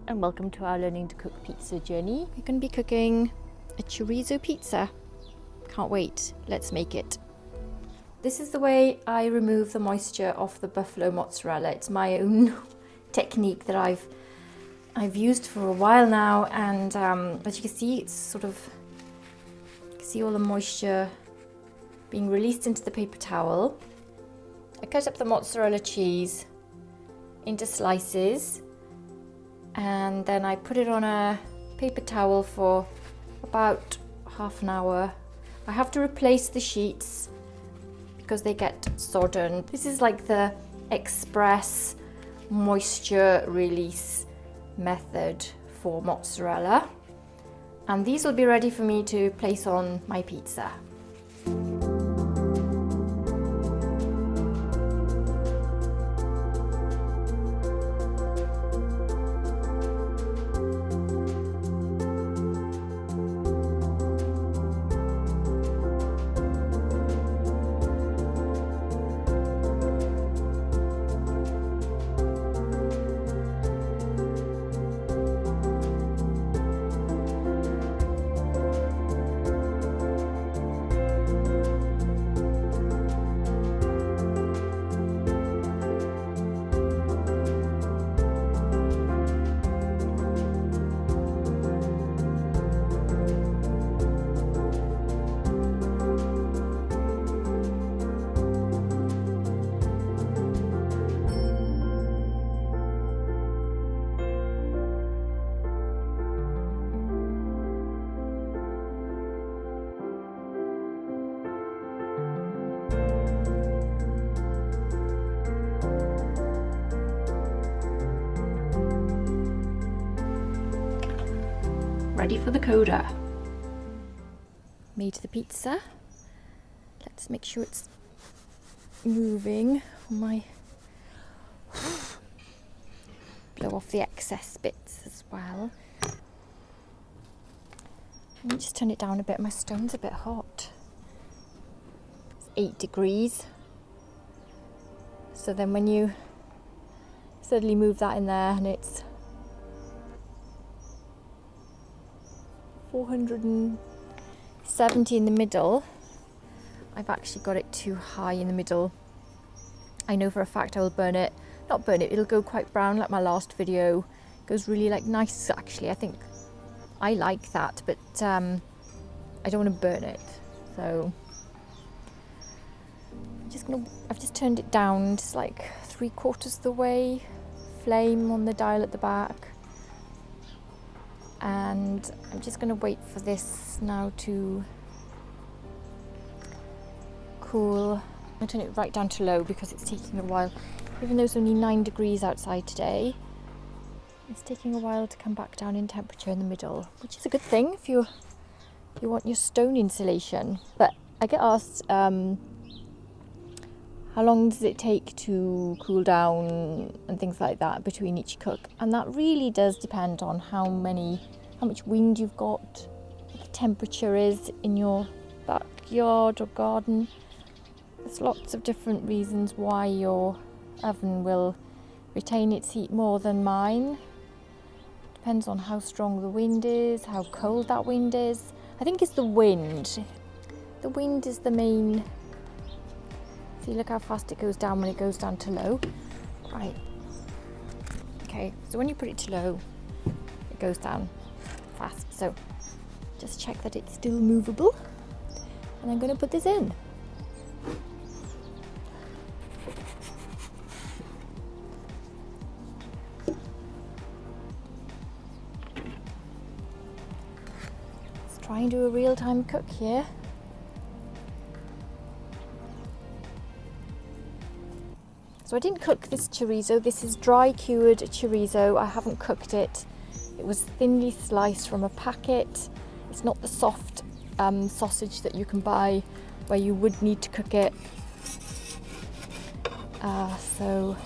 and welcome to our learning to cook pizza journey. We're going to be cooking a chorizo pizza. Can't wait, let's make it. This is the way I remove the moisture off the buffalo mozzarella. It's my own technique that I've used for a while now, and as you can see, it's sort of, you can see all the moisture being released into the paper towel. I cut up the mozzarella cheese into slices, and then I put it on a paper towel for about half an hour. I have to replace the sheets because they get sodden. This is like the express moisture release method for mozzarella, and these will be ready for me to place on my pizza. Ready for the coda. Made the pizza. Let's make sure it's moving. Blow off the excess bits as well. Let me just turn it down a bit. My stone's a bit hot. It's 8 degrees. So then when you suddenly move that in there and it's 470 in the middle, I've actually got it too high in the middle. I know for a fact I will burn it. Not burn it, it'll go quite brown like my last video. It goes really like nice actually. I think I like that, but I don't want to burn it. So I've just turned it down just like 3/4 the way. Flame on the dial at the back. And I'm just going to wait for this now to cool. I'm going to turn it right down to low because it's taking a while. Even though it's only 9 degrees outside today, it's taking a while to come back down in temperature in the middle, which is a good thing if you want your stone insulation. But I get asked, how long does it take to cool down and things like that between each cook, and that really does depend on how much wind you've got, what the temperature is in your backyard or garden. There's lots of different reasons why your oven will retain its heat more than mine. Depends on how strong the wind is, how cold that wind is. I think it's the wind. The wind is the main. See, look how fast it goes down when it goes down to low. Right. Okay, so when you put it to low, it goes down fast. So just check that it's still movable. And I'm going to put this in. Let's try and do a real-time cook here. So I didn't cook this chorizo. This is dry cured chorizo. I haven't cooked it. It was thinly sliced from a packet. It's not the soft sausage that you can buy where you would need to cook it. So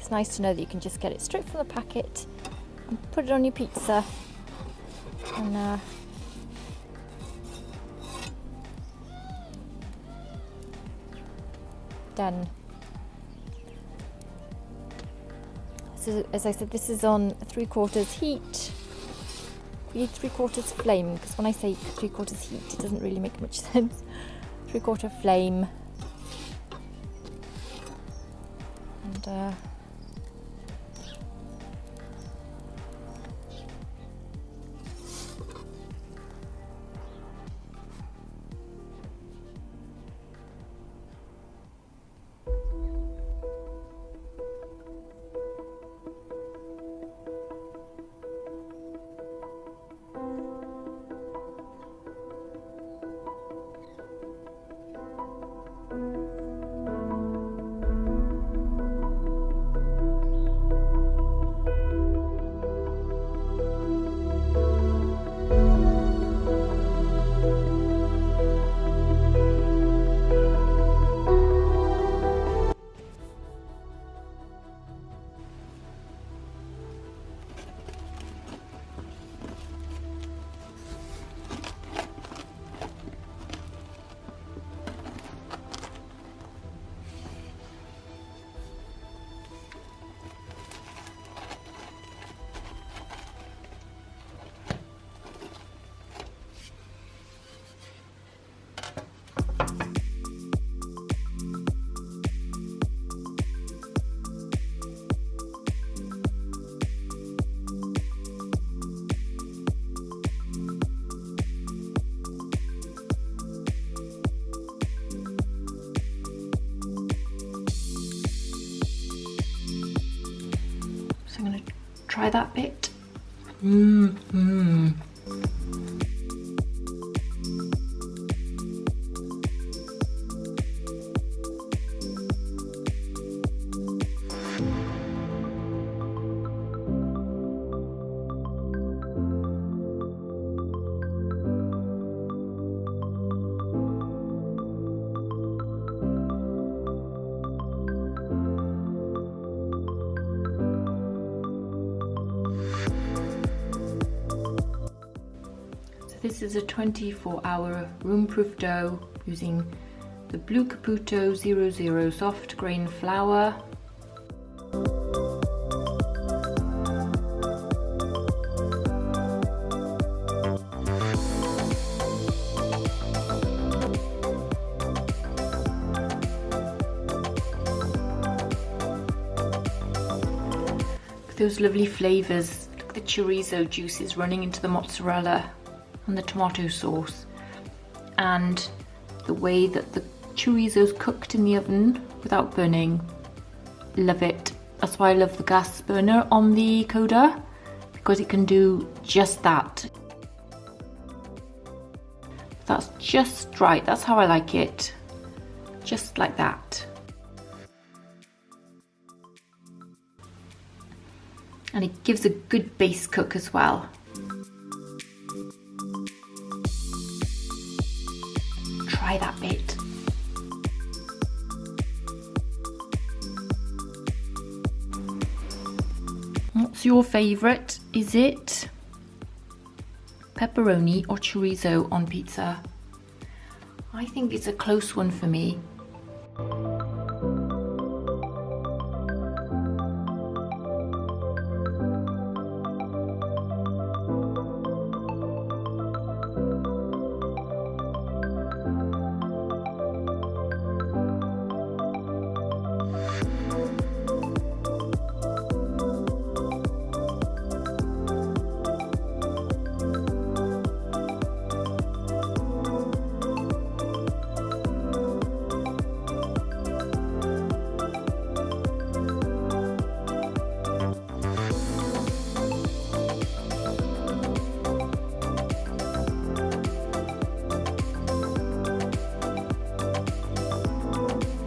It's nice to know that you can just get it straight from the packet and put it on your pizza. And done. So as I said, this is on 3/4 heat. We need 3/4 flame, because when I say 3/4 heat, it doesn't really make much sense. 3/4 flame. And so I'm going to try that bit. This is a 24-hour room-proof dough using the blue Caputo 00 soft grain flour. Those lovely flavours, look at the chorizo juices running into the mozzarella and the tomato sauce, and the way that the chorizo's cooked in the oven without burning. Love it. That's why I love the gas burner on the Koda, because it can do just that. That's just right. That's how I like it. Just like that. And it gives a good base cook as well. Try that bit. What's your favourite? Is it pepperoni or chorizo on pizza? I think it's a close one for me.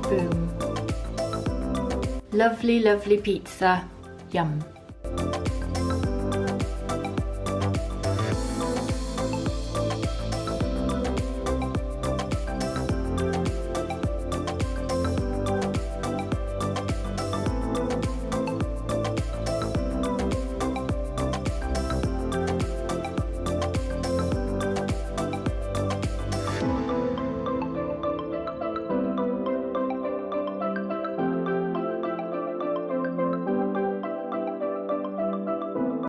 Boom. Lovely, lovely pizza. Yum.